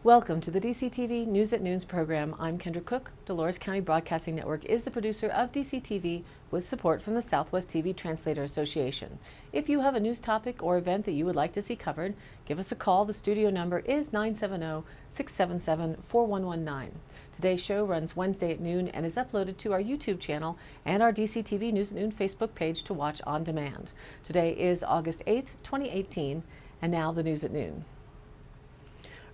Welcome to the DCTV News at Noons program. I'm Kendra Cook. Dolores County Broadcasting Network is the producer of DCTV with support from the Southwest TV Translator Association. If you have a news topic or event that you would like to see covered, give us a call. The studio number is 970-677-4119. Today's show runs Wednesday at noon and is uploaded to our YouTube channel and our DCTV News at Noon Facebook page to watch on demand. Today is August 8th, 2018, and now the News at Noon.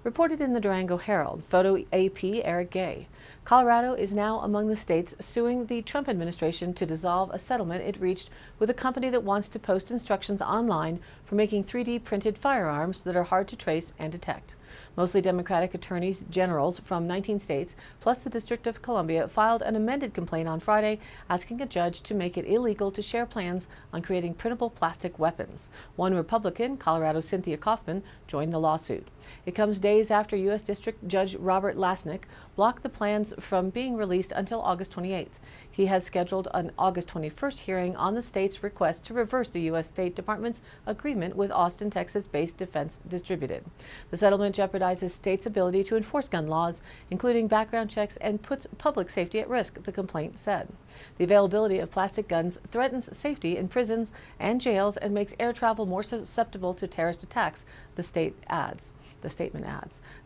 Reported in the Durango Herald, photo AP Eric Gay. Colorado is now among the states suing the Trump administration to dissolve a settlement it reached with a company that wants to post instructions online for making 3D printed firearms that are hard to trace and detect. Mostly Democratic attorneys generals from 19 states, plus the District of Columbia, filed an amended complaint on Friday asking a judge to make it illegal to share plans on creating printable plastic weapons. One Republican, Colorado's Cynthia Kaufman, joined the lawsuit. It comes days after U.S. District Judge Robert Lasnik blocked the plans from being released until August 28th. He has scheduled an August 21st hearing on the state's request to reverse the U.S. State Department's agreement with Austin, Texas-based Defense Distributed. The settlement jeopardizes states' ability to enforce gun laws, including background checks, and puts public safety at risk, the complaint said. The availability of plastic guns threatens safety in prisons and jails and makes air travel more susceptible to terrorist attacks, the statement adds.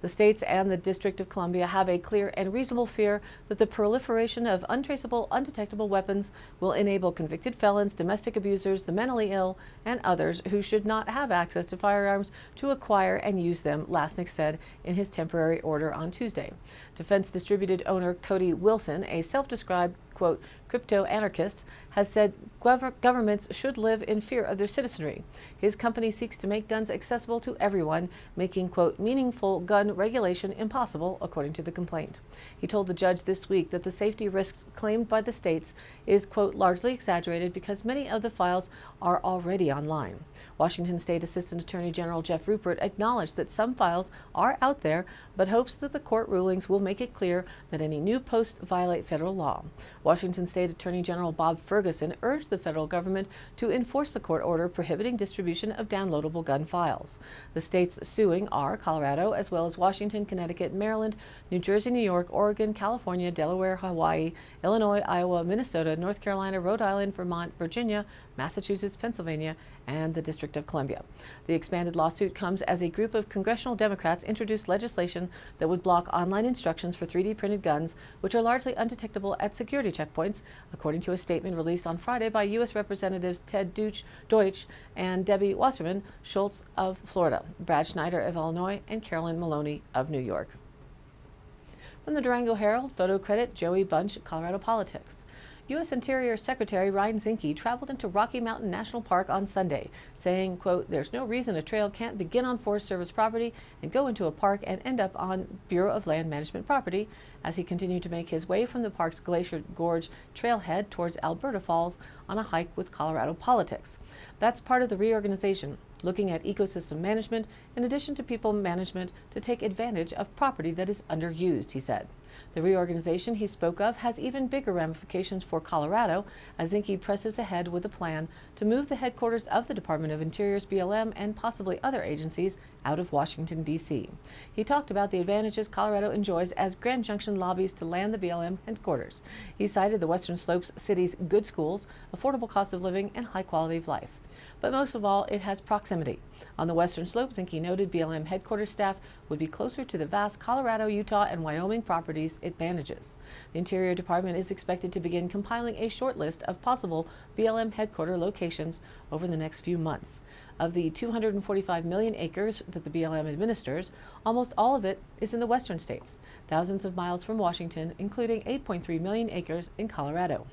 The states and the District of Columbia have a clear and reasonable fear that the proliferation of untraceable, undetectable weapons will enable convicted felons, domestic abusers, the mentally ill, and others who should not have access to firearms to acquire and use them, Lasnik said in his temporary order on Tuesday. Defense Distributed owner Cody Wilson, a self-described, quote, crypto-anarchist, has said governments should live in fear of their citizenry. His company seeks to make guns accessible to everyone, making, quote, meaningful gun regulation impossible, according to the complaint. He told the judge this week that the safety risks claimed by the states is, quote, largely exaggerated because many of the files are already online. Washington State Assistant Attorney General Jeff Rupert acknowledged that some files are out there, but hopes that the court rulings will make it clear that any new posts violate federal law. Washington State Attorney General Bob Ferguson urged the federal government to enforce the court order prohibiting distribution of downloadable gun files. The states suing are Colorado, as well as Washington, Connecticut, Maryland, New Jersey, New York, Oregon, California, Delaware, Hawaii, Illinois, Iowa, Minnesota, North Carolina, Rhode Island, Vermont, Virginia, Massachusetts, Pennsylvania, and the District of Columbia. The expanded lawsuit comes as a group of congressional Democrats introduced legislation that would block online instructions for 3D printed guns, which are largely undetectable at security checkpoints, according to a statement released on Friday by U.S. Representatives Ted Deutsch and Debbie Wasserman Schultz of Florida, Brad Schneider of Illinois, and Carolyn Maloney of New York. From the Durango Herald, photo credit Joey Bunch, Colorado politics. U.S. Interior Secretary Ryan Zinke traveled into Rocky Mountain National Park on Sunday, saying, quote, there's no reason a trail can't begin on Forest Service property and go into a park and end up on Bureau of Land Management property, as he continued to make his way from the park's Glacier Gorge trailhead towards Alberta Falls on a hike with Colorado politics. That's part of the reorganization, looking at ecosystem management in addition to people management to take advantage of property that is underused, he said. The reorganization he spoke of has even bigger ramifications for Colorado, as Zinke presses ahead with a plan to move the headquarters of the Department of Interior's BLM and possibly other agencies out of Washington, D.C. He talked about the advantages Colorado enjoys as Grand Junction lobbies to land the BLM headquarters. He cited the Western Slopes city's good schools, affordable cost of living, and high quality of life. But most of all, it has proximity. On the Western Slope, Zinke noted BLM headquarters staff would be closer to the vast Colorado, Utah, and Wyoming properties it manages. The Interior Department is expected to begin compiling a short list of possible BLM headquarter locations over the next few months. Of the 245 million acres that the BLM administers, almost all of it is in the western states, thousands of miles from Washington, including 8.3 million acres in Colorado.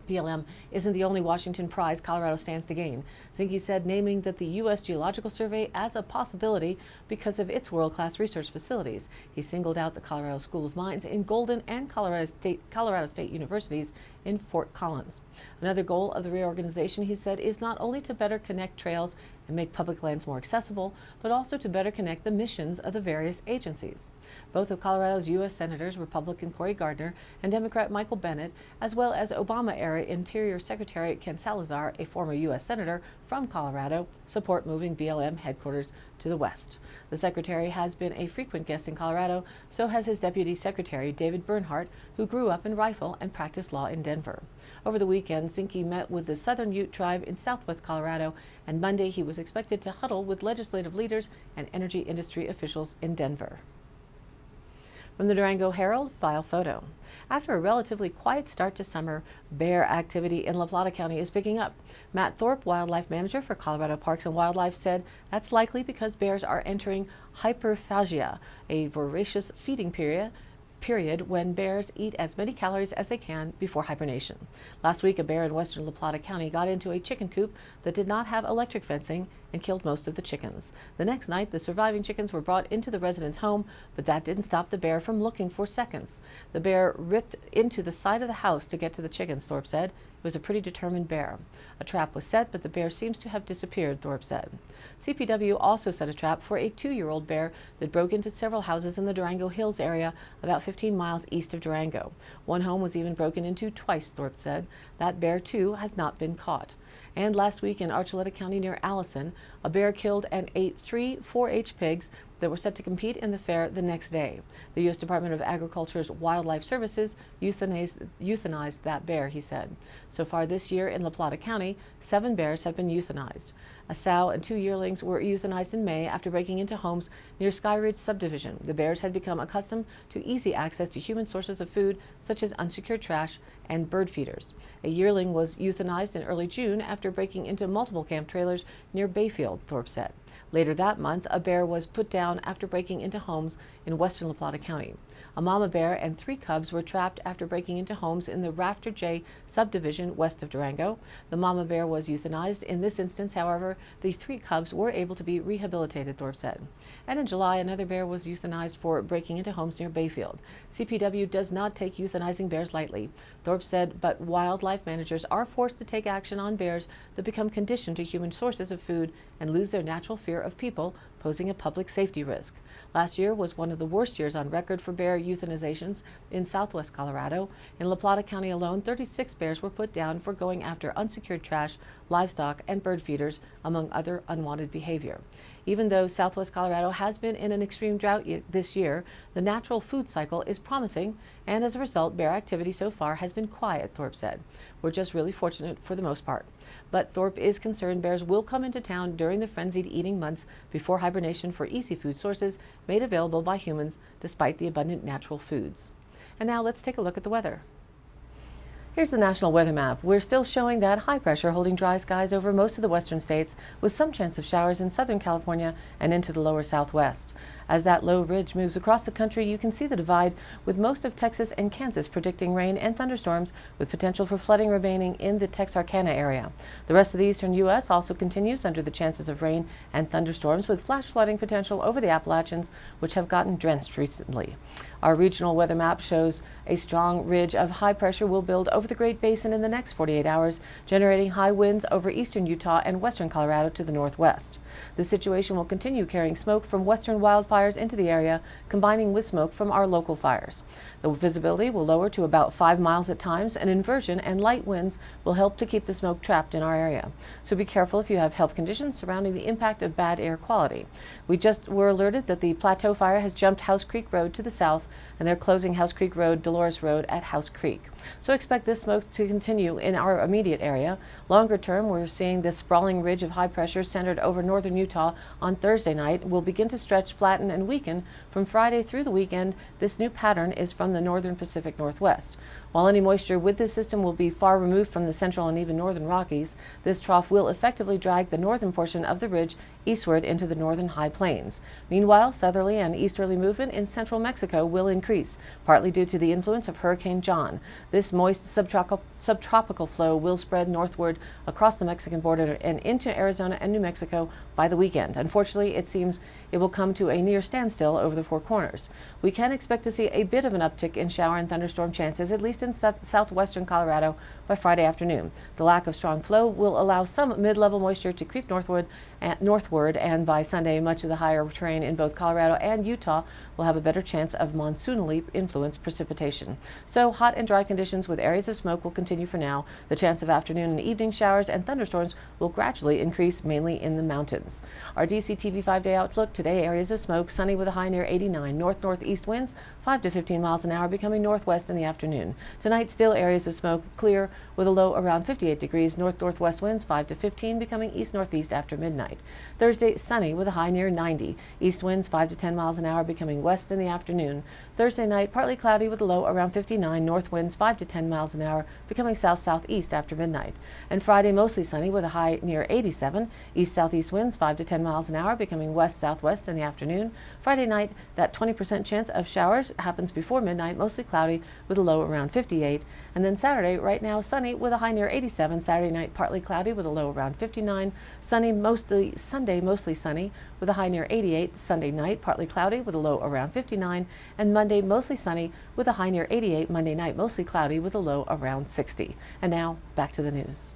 BLM isn't the only Washington prize Colorado stands to gain. Zinke said, naming that the U.S. Geological Survey as a possibility because of its world-class research facilities. He singled out the Colorado School of Mines in Golden and Colorado State Universities in Fort Collins. Another goal of the reorganization, he said, is not only to better connect trails and make public lands more accessible, but also to better connect the missions of the various agencies. Both of Colorado's U.S. Senators, Republican Cory Gardner and Democrat Michael Bennet, as well as Obama-era Interior Secretary Ken Salazar, a former U.S. Senator from Colorado support moving BLM headquarters to the west. The secretary has been a frequent guest in Colorado, so has his deputy secretary, David Bernhardt, who grew up in Rifle and practiced law in Denver. Over the weekend, Zinke met with the Southern Ute tribe in southwest Colorado, and Monday he was expected to huddle with legislative leaders and energy industry officials in Denver. From the Durango Herald, file photo. After a relatively quiet start to summer, bear activity in La Plata County is picking up. Matt Thorpe, wildlife manager for Colorado Parks and Wildlife, said that's likely because bears are entering hyperphagia, a voracious feeding period when bears eat as many calories as they can before hibernation. Last week, a bear in western La Plata County got into a chicken coop that did not have electric fencing and killed most of the chickens. The next night, the surviving chickens were brought into the resident's home, but that didn't stop the bear from looking for seconds. The bear ripped into the side of the house to get to the chickens, Thorpe said. It was a pretty determined bear. A trap was set, but the bear seems to have disappeared, Thorpe said. CPW also set a trap for a 2-year-old bear that broke into several houses in the Durango Hills area about 15 miles east of Durango. One home was even broken into twice, Thorpe said. That bear, too, has not been caught. And last week in Archuleta County near Allison, a bear killed and ate 3 4-H pigs that were set to compete in the fair the next day. The U.S. Department of Agriculture's Wildlife Services euthanized that bear, he said. So far this year in La Plata County, 7 bears have been euthanized. A sow and 2 yearlings were euthanized in May after breaking into homes near Sky Ridge subdivision. The bears had become accustomed to easy access to human sources of food, such as unsecured trash and bird feeders. A yearling was euthanized in early June after breaking into multiple camp trailers near Bayfield, Thorpe said. Later that month, a bear was put down after breaking into homes in western La Plata County. A mama bear and 3 cubs were trapped after breaking into homes in the Rafter J subdivision west of Durango. The mama bear was euthanized. In this instance, however, the 3 cubs were able to be rehabilitated, Thorpe said. And in July, another bear was euthanized for breaking into homes near Bayfield. CPW does not take euthanizing bears lightly, Thorpe said, but wildlife managers are forced to take action on bears that become conditioned to human sources of food and lose their natural fear of people, posing a public safety risk. Last year was one of the worst years on record for bear euthanizations in southwest Colorado. In La Plata County alone, 36 bears were put down for going after unsecured trash, livestock, and bird feeders, among other unwanted behavior. Even though southwest Colorado has been in an extreme drought this year, the natural food cycle is promising, and as a result, bear activity so far has been quiet, Thorpe said. We're just really fortunate for the most part. But Thorpe is concerned bears will come into town during the frenzied eating months before hibernation for easy food sources made available by humans despite the abundant natural foods. And now let's take a look at the weather. Here's the national weather map. We're still showing that high pressure holding dry skies over most of the western states, with some chance of showers in Southern California and into the lower southwest. As that low ridge moves across the country, you can see the divide, with most of Texas and Kansas predicting rain and thunderstorms, with potential for flooding remaining in the Texarkana area. The rest of the eastern U.S. also continues under the chances of rain and thunderstorms, with flash flooding potential over the Appalachians, which have gotten drenched recently. Our regional weather map shows a strong ridge of high pressure will build over the Great Basin in the next 48 hours, generating high winds over eastern Utah and western Colorado to the northwest. The situation will continue carrying smoke from western wildfires into the area, combining with smoke from our local fires. The visibility will lower to about 5 miles at times. An inversion and light winds will help to keep the smoke trapped in our area. So be careful if you have health conditions surrounding the impact of bad air quality. We just were alerted that the Plateau Fire has jumped House Creek Road to the south, and they're closing House Creek Road, Dolores Road at House Creek. So expect this smoke to continue in our immediate area. Longer term, we're seeing this sprawling ridge of high pressure centered over northern Utah on Thursday night will begin to stretch, flatten, and weaken from Friday through the weekend. This new pattern is from the northern Pacific Northwest. While any moisture with this system will be far removed from the central and even northern Rockies, this trough will effectively drag the northern portion of the ridge eastward into the northern high plains. Meanwhile, southerly and easterly movement in central Mexico will increase, partly due to the influence of Hurricane John. This moist subtropical flow will spread northward across the Mexican border and into Arizona and New Mexico by the weekend. Unfortunately, it seems it will come to a near standstill over the Four Corners. We can expect to see a bit of an uptick in shower and thunderstorm chances, at least in southwestern Colorado, by Friday afternoon. The lack of strong flow will allow some mid-level moisture to creep northward, and by Sunday, much of the higher terrain in both Colorado and Utah will have a better chance of monsoonally influenced precipitation. So hot and dry conditions with areas of smoke will continue for now. The chance of afternoon and evening showers and thunderstorms will gradually increase, mainly in the mountains. Our DCTV 5-day outlook today: areas of smoke, sunny with a high near 89, north-northeast winds 5 to 15 miles an hour, becoming northwest in the afternoon. Tonight, still areas of smoke, clear with a low around 58 degrees, north-northwest winds 5 to 15, becoming east-northeast after midnight. Thursday, sunny with a high near 90, east winds 5 to 10 miles an hour, becoming west in the afternoon. Thursday night, partly cloudy with a low around 59, north winds 5 to 10 miles an hour, becoming south-southeast after midnight. And Friday, mostly sunny with a high near 87, east-southeast winds 5 to 10 miles an hour, becoming west-southwest in the afternoon. Friday night, that 20% chance of showers happens before midnight, mostly cloudy with a low around 58. And then Saturday, right now, sunny with a high near 87. Saturday night, partly cloudy with a low around 59. Sunday, mostly sunny with a high near 88. Sunday night, partly cloudy with a low around 59. And Monday, mostly sunny with a high near 88. Monday night, mostly cloudy with a low around 60. And now, back to the news.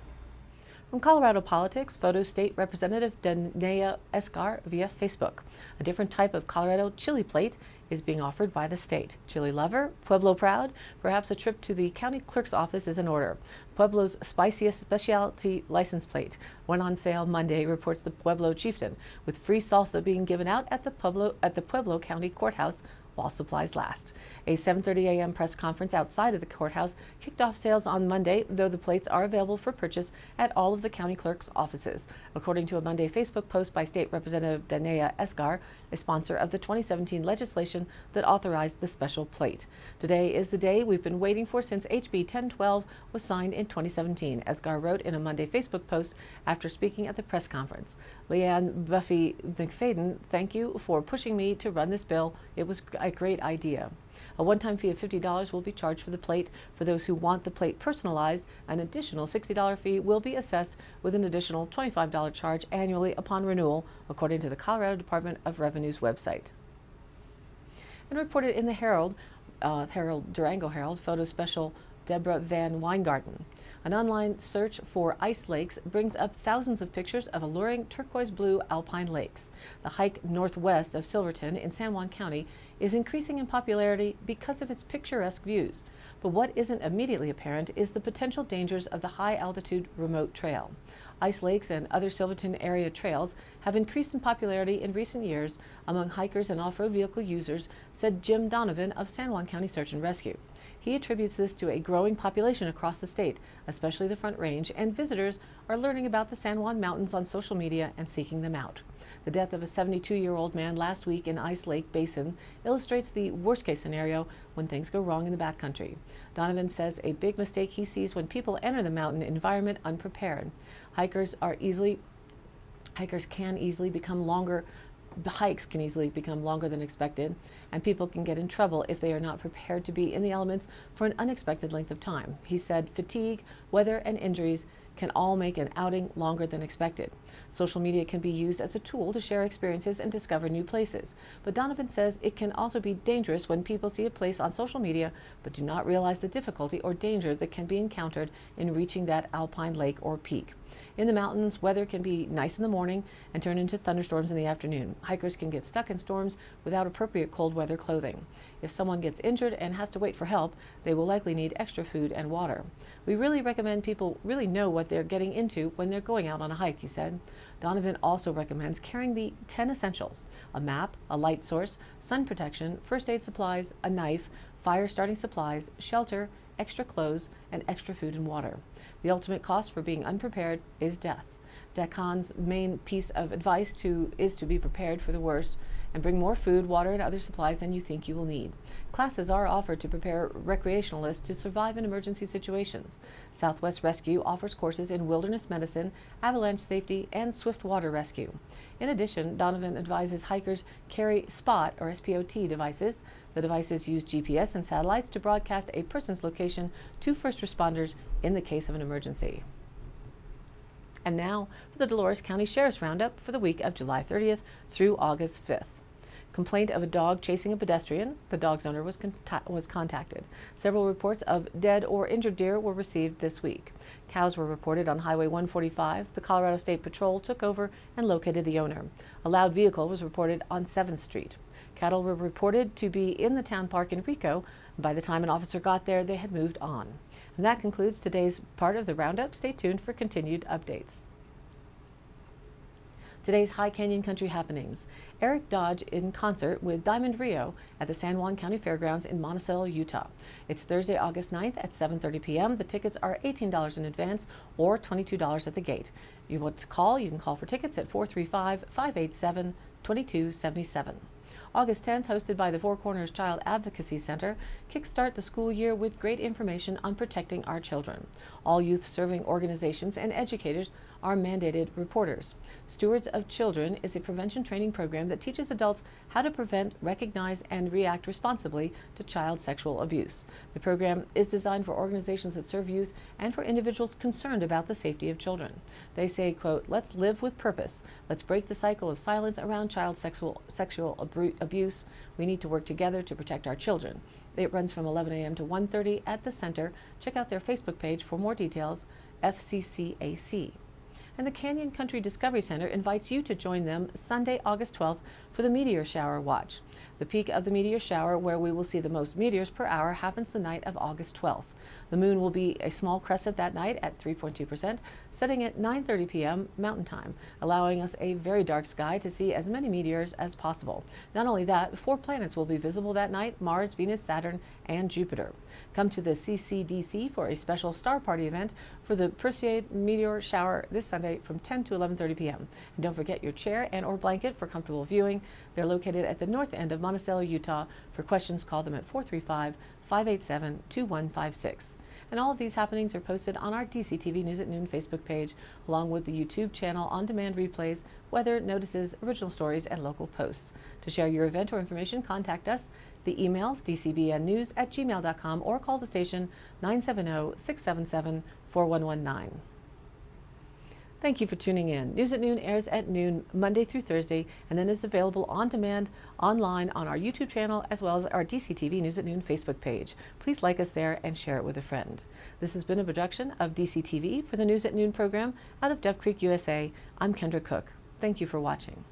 From Colorado politics, photos State Representative Danae Esgar via Facebook. A different type of Colorado chili plate is being offered by the state. Chili lover, Pueblo proud? Perhaps a trip to the county clerk's office is in order. Pueblo's spiciest specialty license plate went on sale Monday, reports the Pueblo chieftain, with free salsa being given out at the Pueblo County Courthouse while supplies last. A 7:30 a.m. press conference outside of the courthouse kicked off sales on Monday, though the plates are available for purchase at all of the county clerk's offices. According to a Monday Facebook post by State Representative Danae Esgar, a sponsor of the 2017 legislation that authorized the special plate. Today is the day we've been waiting for since HB 1012 was signed in 2017, Esgar wrote in a Monday Facebook post after speaking at the press conference. Leanne Buffy McFadden, thank you for pushing me to run this bill. It was a great idea. A one-time fee of $50 will be charged for the plate. For those who want the plate personalized, an additional $60 fee will be assessed with an additional $25 charge annually upon renewal, according to the Colorado Department of Revenue's website. And reported in the Durango Herald, photo special Deborah Van Weingarten. An online search for ice lakes brings up thousands of pictures of alluring turquoise blue alpine lakes. The hike northwest of Silverton in San Juan County is increasing in popularity because of its picturesque views. But what isn't immediately apparent is the potential dangers of the high-altitude remote trail. Ice lakes and other Silverton area trails have increased in popularity in recent years among hikers and off-road vehicle users, said Jim Donovan of San Juan County Search and Rescue. He attributes this to a growing population across the state, especially the Front Range, and visitors are learning about the San Juan Mountains on social media and seeking them out. The death of a 72-year-old man last week in Ice Lake Basin illustrates the worst-case scenario when things go wrong in the backcountry. Donovan says a big mistake he sees when people enter the mountain environment unprepared. Hikes can easily become longer than expected, and people can get in trouble if they are not prepared to be in the elements for an unexpected length of time. He said fatigue, weather, and injuries can all make an outing longer than expected. Social media can be used as a tool to share experiences and discover new places, but Donovan says it can also be dangerous when people see a place on social media but do not realize the difficulty or danger that can be encountered in reaching that alpine lake or peak. In the mountains, weather can be nice in the morning and turn into thunderstorms in the afternoon. Hikers can get stuck in storms without appropriate cold weather clothing. If someone gets injured and has to wait for help, they will likely need extra food and water. We really recommend people really know what they're getting into when they're going out on a hike, he said. Donovan also recommends carrying the 10 essentials: a map, a light source, sun protection, first aid supplies, a knife, fire starting supplies, shelter, extra clothes, and extra food and water. The ultimate cost for being unprepared is death. DECON's main piece of advice is to be prepared for the worst and bring more food, water, and other supplies than you think you will need. Classes are offered to prepare recreationalists to survive in emergency situations. Southwest Rescue offers courses in wilderness medicine, avalanche safety, and swift water rescue. In addition, Donovan advises hikers carry SPOT or SPOT devices. The devices use GPS and satellites to broadcast a person's location to first responders in the case of an emergency. And now for the Dolores County Sheriff's Roundup for the week of July 30th through August 5th. Complaint of a dog chasing a pedestrian. The dog's owner was contacted. Several reports of dead or injured deer were received this week. Cows were reported on Highway 145. The Colorado State Patrol took over and located the owner. A loud vehicle was reported on 7th Street. Cattle were reported to be in the town park in Rico. By the time an officer got there, they had moved on. And that concludes today's part of the Roundup. Stay tuned for continued updates. Today's High Canyon Country happenings. Eric Dodge in concert with Diamond Rio at the San Juan County Fairgrounds in Monticello, Utah. It's Thursday, August 9th at 7:30 p.m. The tickets are $18 in advance or $22 at the gate. You want to call, you can call for tickets at 435-587-2277. August 10th, hosted by the Four Corners Child Advocacy Center, kickstart the school year with great information on protecting our children. All youth-serving organizations and educators are mandated reporters. Stewards of Children is a prevention training program that teaches adults how to prevent, recognize, and react responsibly to child sexual abuse. The program is designed for organizations that serve youth and for individuals concerned about the safety of children. They say, quote, "Let's live with purpose. Let's break the cycle of silence around child sexual abuse. We need to work together to protect our children." It runs from 11 a.m. to 1:30 at the center. Check out their Facebook page for more details, FCCAC. And the Canyon Country Discovery Center invites you to join them Sunday, August 12th for the Meteor Shower Watch. The peak of the meteor shower, where we will see the most meteors per hour, happens the night of August 12th. The moon will be a small crescent that night at 3.2%, setting at 9:30 p.m. Mountain Time, allowing us a very dark sky to see as many meteors as possible. Not only that, 4 planets will be visible that night: Mars, Venus, Saturn, and Jupiter. Come to the CCDC for a special Star Party event for the Perseid meteor shower this Sunday from 10 to 11:30 p.m. And don't forget your chair and or blanket for comfortable viewing. They're located at the north end of Monticello, Utah. For questions, call them at 435-587-2156. And all of these happenings are posted on our DCTV News at Noon Facebook page, along with the YouTube channel, on-demand replays, weather, notices, original stories, and local posts. To share your event or information, contact us. The email's dcbnnews@gmail.com or call the station 970-677-4119. Thank you for tuning in. News at Noon airs at noon Monday through Thursday and then is available on demand online on our YouTube channel as well as our DCTV News at Noon Facebook page. Please like us there and share it with a friend. This has been a production of DCTV for the News at Noon program out of Dove Creek, USA. I'm Kendra Cook. Thank you for watching.